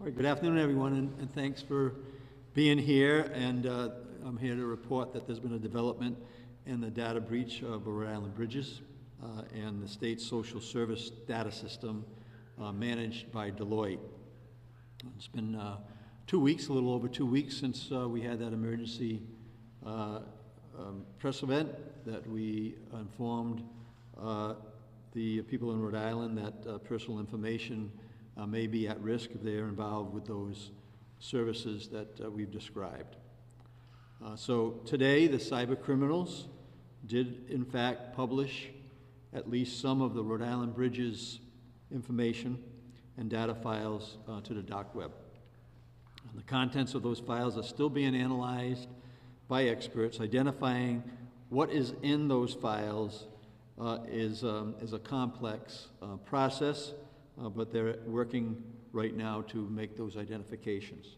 All right, good afternoon, everyone, and thanks for being here. And I'm here to report that there's been a development in the data breach of Rhode Island bridges and the state social service data system managed by Deloitte. It's been 2 weeks, a little over 2 weeks, since we had that emergency press event that we informed the people in Rhode Island that personal information may be at risk if they are involved with those services that we've described. So today, the cybercriminals did in fact publish at least some of the Rhode Island bridges information and data files to the dark web. And the contents of those files are still being analyzed by experts. Identifying what is in those files is a complex process, but they're working right now to make those identifications.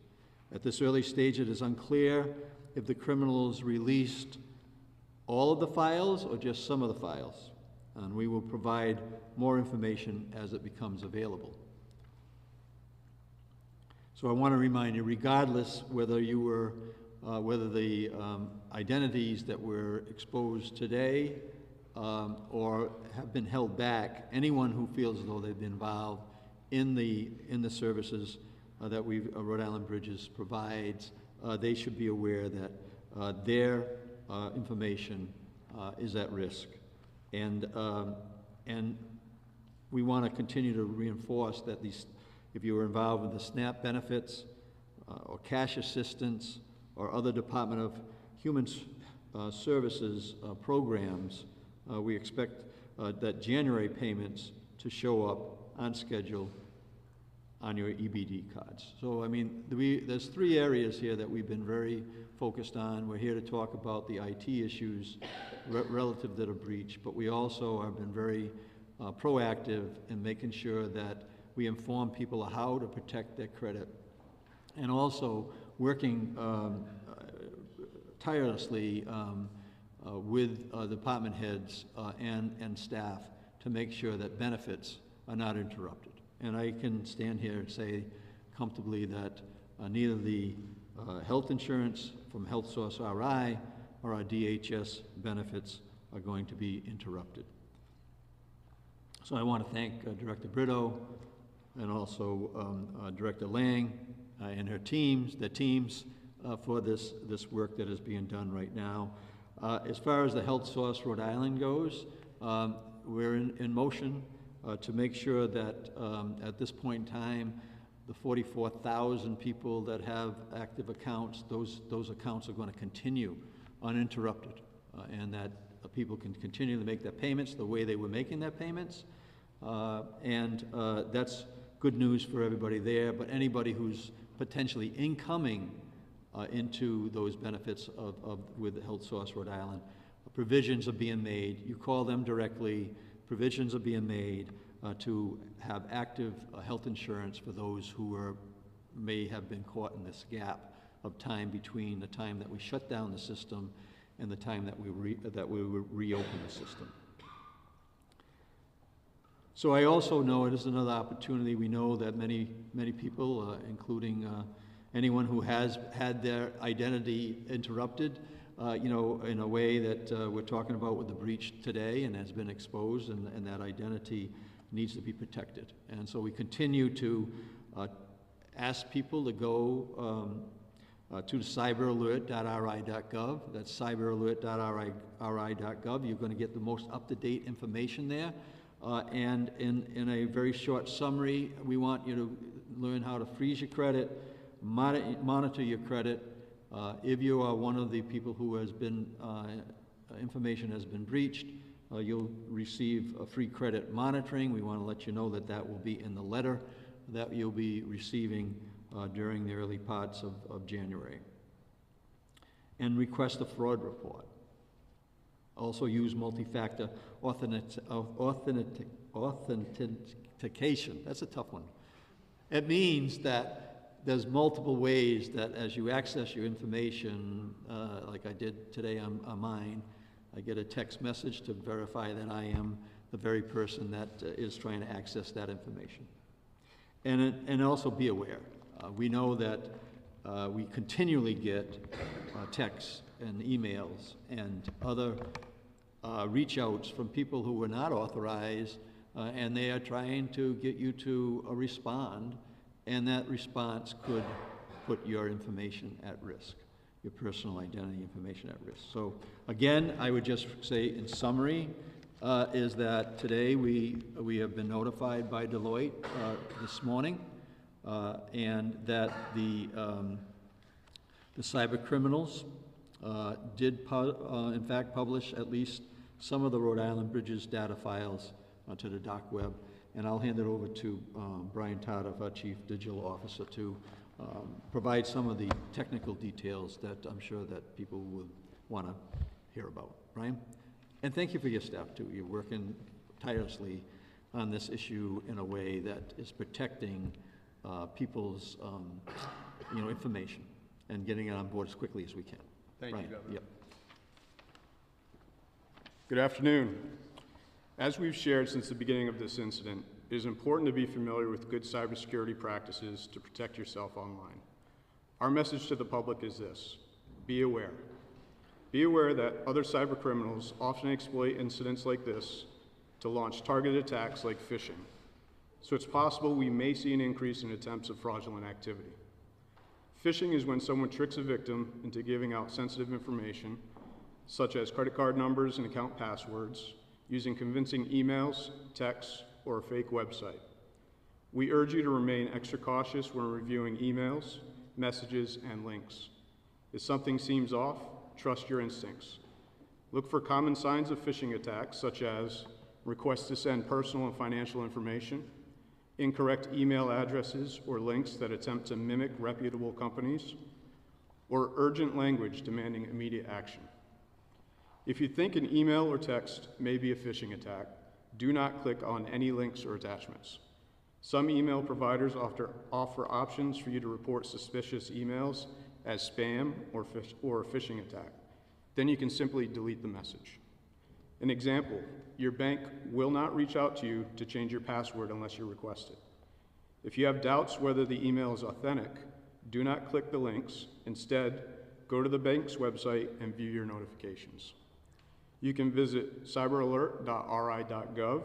At this early stage, it is unclear if the criminals released all of the files or just some of the files, and we will provide more information as it becomes available. So I want to remind you, regardless whether you were, whether the identities that were exposed today or have been held back, anyone who feels as though they've been involved in the services that Rhode Island Bridges provides, they should be aware that their information is at risk. And we want to continue to reinforce that if you were involved with the SNAP benefits or cash assistance or other Department of Human Services programs, we expect that January payments to show up on schedule on your EBD cards. So, I mean, there's three areas here that we've been very focused on. We're here to talk about the IT issues relative to the breach, but we also have been very proactive in making sure that we inform people how to protect their credit, and also working tirelessly with department heads and staff to make sure that benefits are not interrupted. And I can stand here and say comfortably that neither the health insurance from HealthSource RI or our DHS benefits are going to be interrupted. So I want to thank Director Brito and also Director Lang and her teams, for this work that is being done right now. As far as the HealthSource Rhode Island goes, we're in motion to make sure that at this point in time, the 44,000 people that have active accounts, those accounts are going to continue uninterrupted, and that people can continue to make their payments the way they were making their payments. And that's good news for everybody there, but anybody who's potentially incoming into those benefits with HealthSource Rhode Island, provisions are being made. You call them directly. Provisions are being made to have active health insurance for those who may have been caught in this gap of time between the time that we shut down the system and the time that we reopen the system. So I also know it is another opportunity. We know that many people, including anyone who has had their identity interrupted, in a way that we're talking about with the breach today and has been exposed, and that identity needs to be protected. And so we continue to ask people to go to cyberalert.ri.gov. That's cyberalert.ri.gov. You're going to get the most up-to-date information there. And in a very short summary, we want you to learn how to freeze your credit, monitor your credit. If you are one of the people who has been, information has been breached, you'll receive a free credit monitoring. We want to let you know that that will be in the letter that you'll be receiving during the early parts of January. And request a fraud report. Also use multi-factor authentication. That's a tough one. It means that there's multiple ways that as you access your information, like I did today on mine, I get a text message to verify that I am the very person that is trying to access that information. And also be aware. We know that we continually get texts and emails and other reach outs from people who were not authorized, and they are trying to get you to respond, and that response could put your information at risk, your personal identity information at risk. So again, I would just say in summary, is that today we have been notified by Deloitte this morning, and that the cybercriminals did in fact publish at least some of the Rhode Island Bridges data files to the dark web. And I'll hand it over to Brian Tardif, our Chief Digital Officer, to provide some of the technical details that I'm sure that people would want to hear about. Brian? And thank you for your staff too. You're working tirelessly on this issue in a way that is protecting people's information and getting it on board as quickly as we can. Thank you, Governor. Yep. Good afternoon. As we've shared since the beginning of this incident, it is important to be familiar with good cybersecurity practices to protect yourself online. Our message to the public is this: be aware. Be aware that other cybercriminals often exploit incidents like this to launch targeted attacks like phishing. So it's possible we may see an increase in attempts of fraudulent activity. Phishing is when someone tricks a victim into giving out sensitive information, such as credit card numbers and account passwords, using convincing emails, texts, or a fake website. We urge you to remain extra cautious when reviewing emails, messages, and links. If something seems off, trust your instincts. Look for common signs of phishing attacks, such as requests to send personal and financial information, incorrect email addresses or links that attempt to mimic reputable companies, or urgent language demanding immediate action. If you think an email or text may be a phishing attack, do not click on any links or attachments. Some email providers offer options for you to report suspicious emails as spam or a phishing attack. Then you can simply delete the message. An example, your bank will not reach out to you to change your password unless you request it. If you have doubts whether the email is authentic, do not click the links. Instead, go to the bank's website and view your notifications. You can visit cyberalert.ri.gov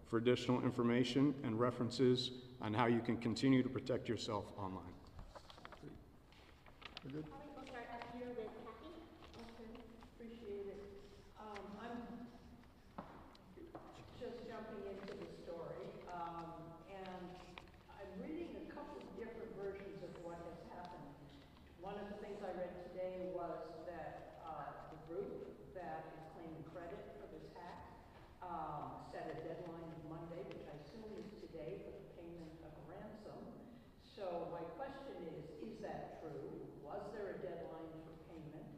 for additional information and references on how you can continue to protect yourself online. We're good? We'll start up here with Kathy. Okay, appreciate it. I'm just jumping into the story, and I'm reading a couple of different versions of what has happened. One of the things I read today was that the group that is claiming credit for this hack set a deadline of Monday, which I assume is today, for the payment of a ransom. So my question is that true? Was there a deadline for payment?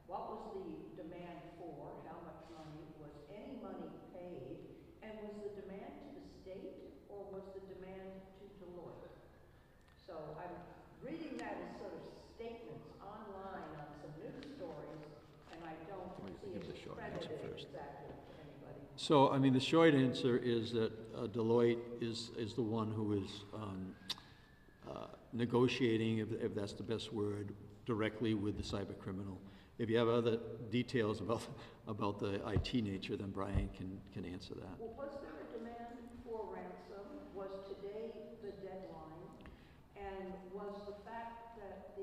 What was the demand for? How much money? Was any money paid? And was the demand to the state, or was the demand to Deloitte? So I'm reading that as sort of statements online on some news stories, and I don't see it credited exactly to anybody. So, I mean, the short answer is that Deloitte is the one who is negotiating, if that's the best word, directly with the cybercriminal. If you have other details about the IT nature, then Brian can answer that. Well, was there a demand for ransom? Was today the deadline? And was the fact that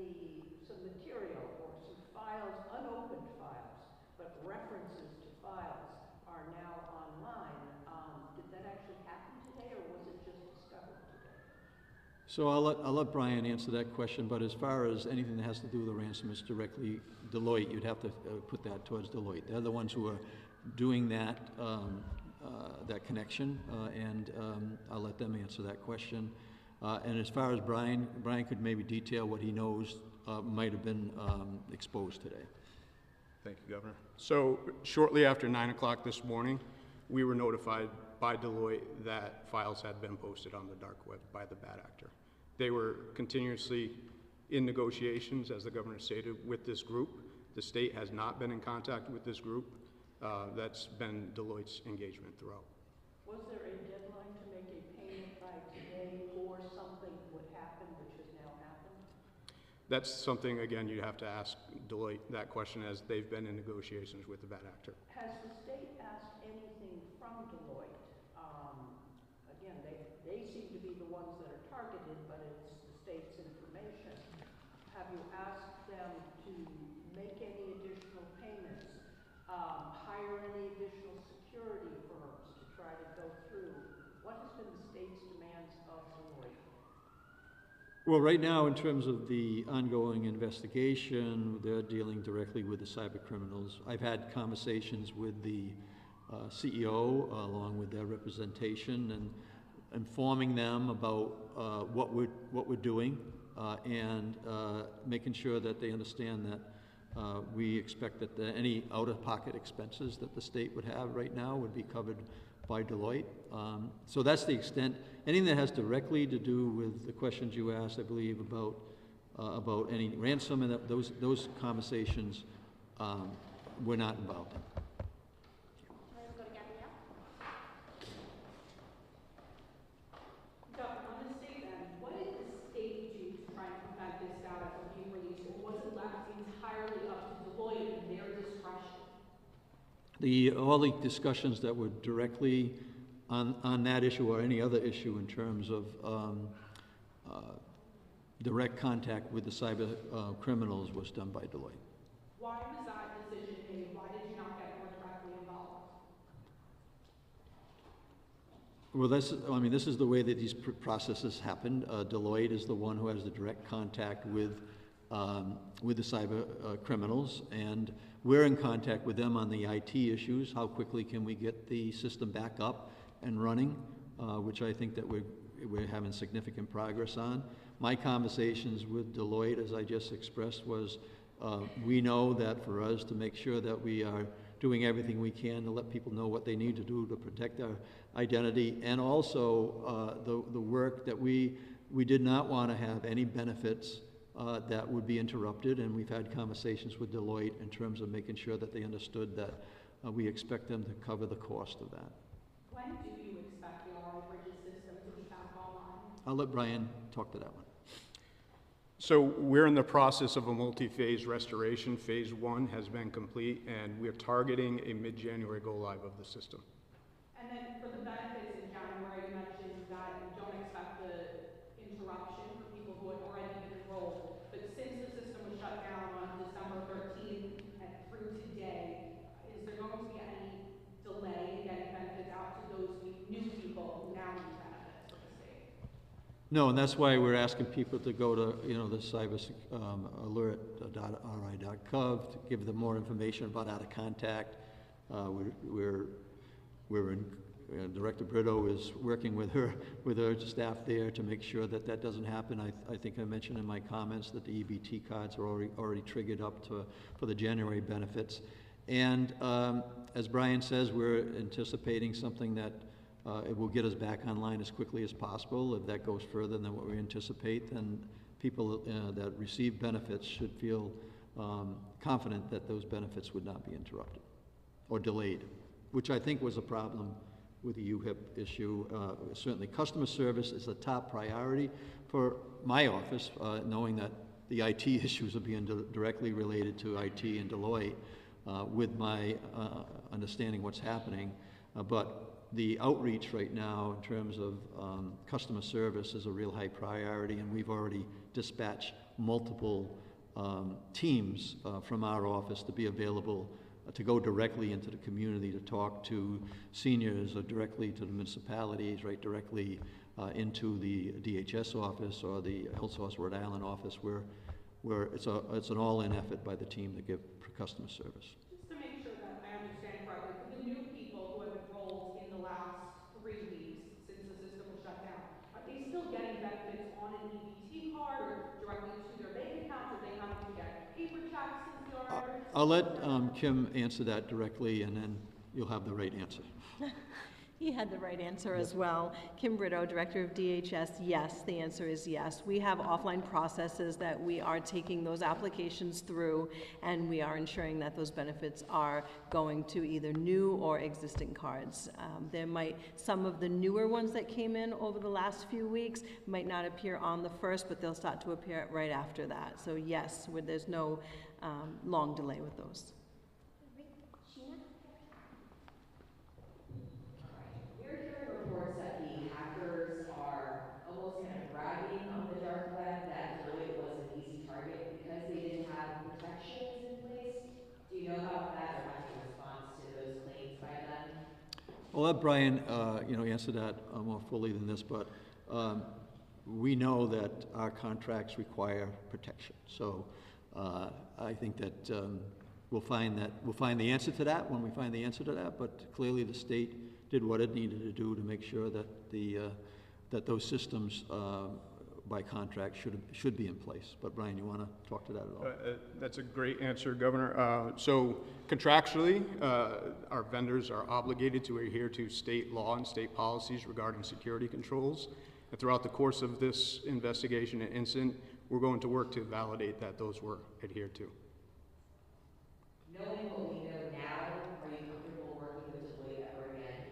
some material or some files, unopened files, but references to files are now online, did that actually happen today, or was it just discovered today? So I'll let Brian answer that question, but as far as anything that has to do with the ransom, it's directly Deloitte. You'd have to put that towards Deloitte. They're the ones who are doing that that connection, and I'll let them answer that question. And as far as Brian could maybe detail what he knows might have been exposed today. Thank you, Governor. So shortly after 9 o'clock this morning, we were notified by Deloitte that files had been posted on the dark web by the bad actor. They were continuously in negotiations, as the governor stated, with this group. The state has not been in contact with this group. That's been Deloitte's engagement throughout. Was there a deadline to make a payment by today, or something would happen which has now happened? That's something, again, you'd have to ask Deloitte that question as they've been in negotiations with the bad actor. Has the state asked anything from Deloitte? Again, they seem to be the ones that are targeted, but it's the state's information. Have you asked them to make any additional payments, hire any additional security firms to try to go through? What has been the state's demands of Deloitte? Well, right now, in terms of the ongoing investigation, they're dealing directly with the cybercriminals. I've had conversations with the CEO along with their representation and informing them about what we're doing and making sure that they understand that we expect that any out-of-pocket expenses that the state would have right now would be covered by Deloitte. So that's the extent. Anything that has directly to do with the questions you asked, I believe, about any ransom and those conversations, we're not involved in. Let's go to Gabrielle. So on the state end, what did the state do to try and prevent this data from being released, or was it left entirely up to Deloitte and their discretion? All the discussions that were directly on that issue or any other issue in terms of direct contact with the cyber criminals was done by Deloitte. Why was that decision made? Why did you not get more directly involved? Well, this is the way that these processes happen. Deloitte is the one who has the direct contact with the cyber criminals, and we're in contact with them on the IT issues. How quickly can we get the system back up and running, which I think that we're having significant progress on. My conversations with Deloitte, as I just expressed, was we know that for us to make sure that we are doing everything we can to let people know what they need to do to protect our identity, and also the work that we did not want to have any benefits that would be interrupted, and we've had conversations with Deloitte in terms of making sure that they understood that we expect them to cover the cost of that. When do you expect the RI Bridges system to be back online? I'll let Brian talk to that one. So we're in the process of a multi-phase restoration. Phase 1 has been complete, and we're targeting a mid-January go-live of the system. And then for the benefits in January, you mentioned that you don't expect the interruption for people who had already been enrolled. But since the system was shut down on December 13th and through today, is there going to be any delay in getting benefits out to those new people who now need benefits from the state? No, and that's why we're asking people to go to, the cyberalert.ri.gov to give them more information about how to contact. Director Brito is working with her staff there to make sure that that doesn't happen. I think I mentioned in my comments that the EBT cards are already triggered up for the January benefits. And as Brian says, we're anticipating something that it will get us back online as quickly as possible. If that goes further than what we anticipate, then people that receive benefits should feel confident that those benefits would not be interrupted or delayed, which I think was a problem with the UHIP issue. Certainly customer service is a top priority for my office, knowing that the IT issues are being directly related to IT and Deloitte, with my understanding what's happening. But the outreach right now in terms of customer service is a real high priority, and we've already dispatched multiple teams from our office to be available to go directly into the community to talk to seniors or directly to the municipalities, right directly into the DHS office or the Health Source Rhode Island office, where it's an all-in effort by the team to give customer service. Just to make sure that I understand correctly, for the new people who have enrolled in the last 3 weeks since the system was shut down, are they still getting benefits on an EBT card or directly to their bank accounts? Are they having to get paper checks since the I'll let Kim answer that directly, and then you'll have the right answer. He had the right answer as well. Kim Brito, Director of DHS, yes, the answer is yes. We have offline processes that we are taking those applications through, and we are ensuring that those benefits are going to either new or existing cards. Some of the newer ones that came in over the last few weeks might not appear on the first, but they'll start to appear right after that. So yes, there's no long delay with those. Sheena? We're hearing reports that the hackers are almost kind of bragging on the dark web that Deloitte was an easy target because they didn't have protections in place. Do you know about that or have a response to those claims by them? I'll let Brian, answer that more fully than this, but we know that our contracts require protection. So I think that we'll find the answer to that when we find the answer to that. But clearly, the state did what it needed to do to make sure that that those systems by contract should be in place. But Brian, you want to talk to that at all? That's a great answer, Governor. So contractually, our vendors are obligated to adhere to state law and state policies regarding security controls. And throughout the course of this investigation and incident, we're going to work to validate that those were adhered to. Knowing what we know now, are you comfortable working with Deloitte ever again?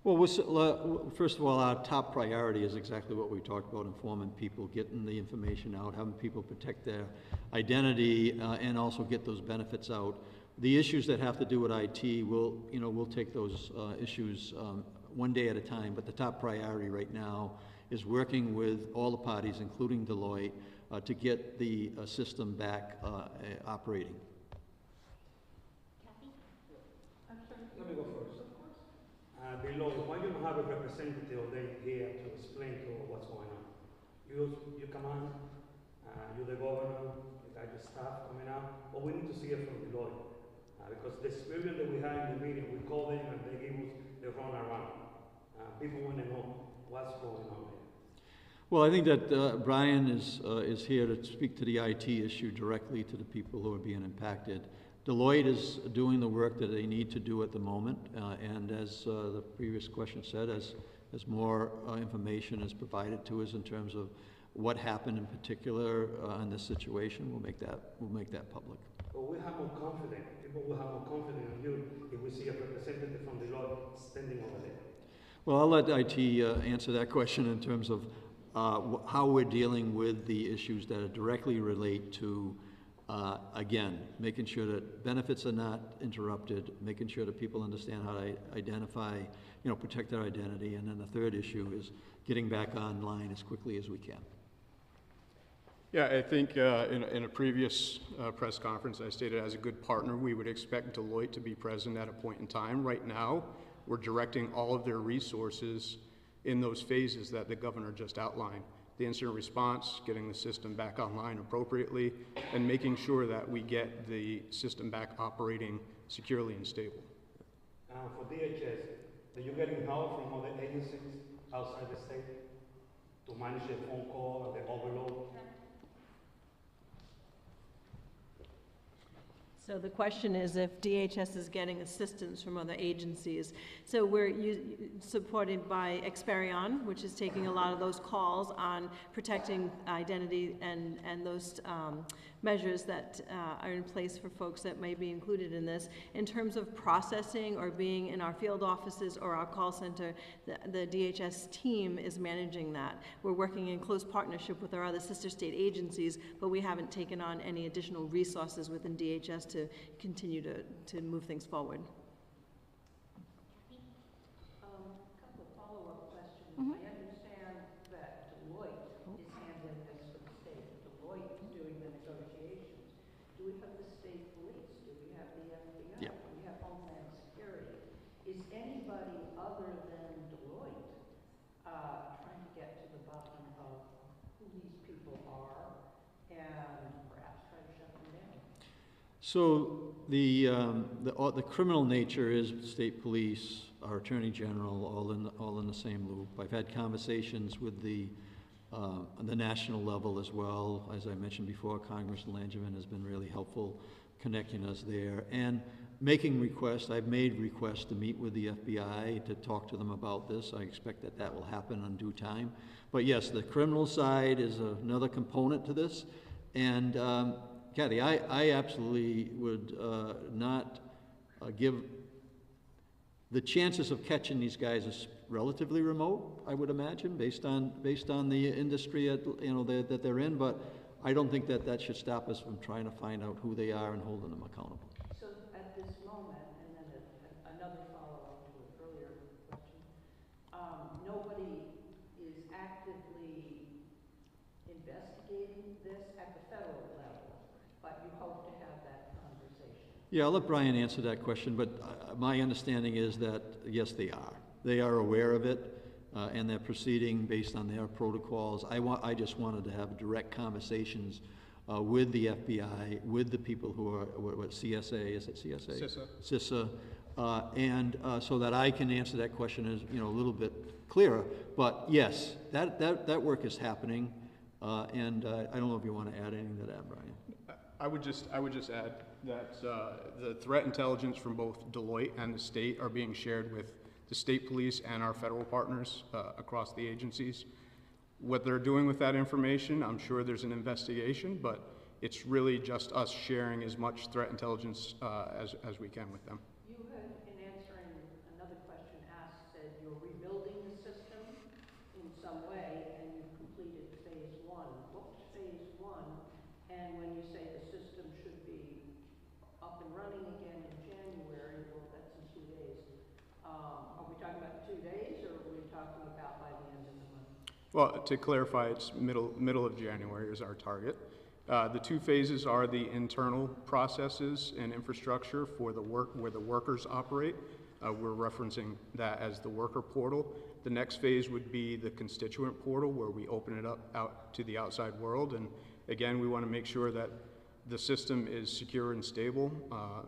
Well, first of all, our top priority is exactly what we talked about: informing people, getting the information out, having people protect their identity, and also get those benefits out. The issues that have to do with IT, we'll take those issues one day at a time. But the top priority right now is working with all the parties, including Deloitte, to get the system back operating. Kathy? Let me go first. Deloitte, why you don't have a representative of them here to explain to what's going on? You come on, you're the governor, you got your staff coming out, but we need to see it from Deloitte. Because the experience that we had in the meeting, we call them and they give us the runaround. People want to know what's going on there. Well, I think that Brian is here to speak to the IT issue directly to the people who are being impacted. Deloitte is doing the work that they need to do at the moment, and as the previous question said, as more information is provided to us in terms of what happened in particular in this situation, we'll make that public. But we have more confidence. People will have more confidence in you if we see a representative from Deloitte standing over there. Well, I'll let IT answer that question in terms of how we're dealing with the issues that directly relate to, again, making sure that benefits are not interrupted, making sure that people understand how to identify, protect their identity, and then the third issue is getting back online as quickly as we can. Yeah, I think in a previous press conference, I stated as a good partner, we would expect Deloitte to be present at a point in time. Right now, we're directing all of their resources in those phases that the governor just outlined. The incident response, getting the system back online appropriately, and making sure that we get the system back operating securely and stable. For DHS, are you getting help from other agencies outside the state to manage the phone call and the overload? So the question is if DHS is getting assistance from other agencies. So we're supported by Experion, which is taking a lot of those calls on protecting identity and those measures that are in place for folks that may be included in this. In terms of processing or being in our field offices or our call center, the DHS team is managing that. We're working in close partnership with our other sister state agencies, but we haven't taken on any additional resources within DHS to continue to move things forward. A couple of follow-up questions. Mhm. I understand that Deloitte is handling this for the state. Deloitte is doing the negotiations. Do we have the state police? Do we have the FBI? Yeah. Do we have Homeland Security? Is anybody other than Deloitte trying to get to the bottom of who these people are and perhaps try to shut them down? So the criminal nature is state police, our attorney general, all in the same loop. I've had conversations with the national level as well. As I mentioned before, Congressman Langevin has been really helpful connecting us there. And making requests. I've made requests to meet with the FBI to talk to them about this. I expect that that will happen in due time. But yes, the criminal side is another component to this. And Kathy, I absolutely would not give the chances of catching these guys is relatively remote, I would imagine, based on the industry that they're in. But I don't think that that should stop us from trying to find out who they are and holding them accountable. So at this moment, and then another follow-up to an earlier question, nobody is actively investigating this at the federal level, but you hope to have that conversation. Yeah, I'll let Brian answer that question, but my understanding is that, yes, they are. They are aware of it, and they're proceeding based on their protocols. I just wanted to have direct conversations with the FBI, with the people who are, what CSA, is it CSA? CISA. And so that I can answer that question as, a little bit clearer. But yes, that work is happening, and I don't know if you want to add anything to that, Brian. I would just add that the threat intelligence from both Deloitte and the state are being shared with the state police and our federal partners across the agencies. What they're doing with that information, I'm sure there's an investigation, but it's really just us sharing as much threat intelligence as we can with them. You had, in answering another question asked, said you're rebuilding the system in some way, and you've completed phase one. What was phase one? And when you say the system should be up and running again in January, well, that's in 2 days. Are we talking about 2 days, or are we talking about by the end of the month? Well, to clarify, it's middle of January is our target. The 2 phases are the internal processes and infrastructure for the where the workers operate. We're referencing that as the worker portal. The next phase would be the constituent portal, where we open it up out to the outside world. And again, we want to make sure that the system is secure and stable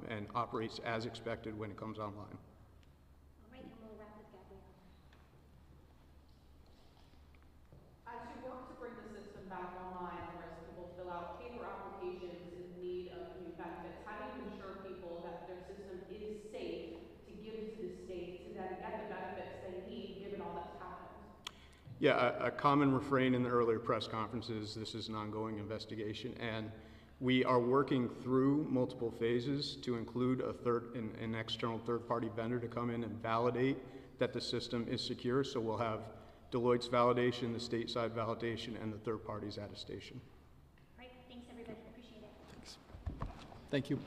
and operates as expected when it comes online. All right, and we'll wrap with Gabrielle. As you work to bring the system back online, whereas people fill out paper applications in need of new benefits, how do you ensure people that their system is safe to give to the state to then get the benefits they need, given all that's happened? Yeah, a common refrain in the earlier press conferences, this is an ongoing investigation, and we are working through multiple phases to include an external third-party vendor to come in and validate that the system is secure. So we'll have Deloitte's validation, the stateside validation, and the third party's attestation. All right, thanks everybody, appreciate it. Thanks. Thank you.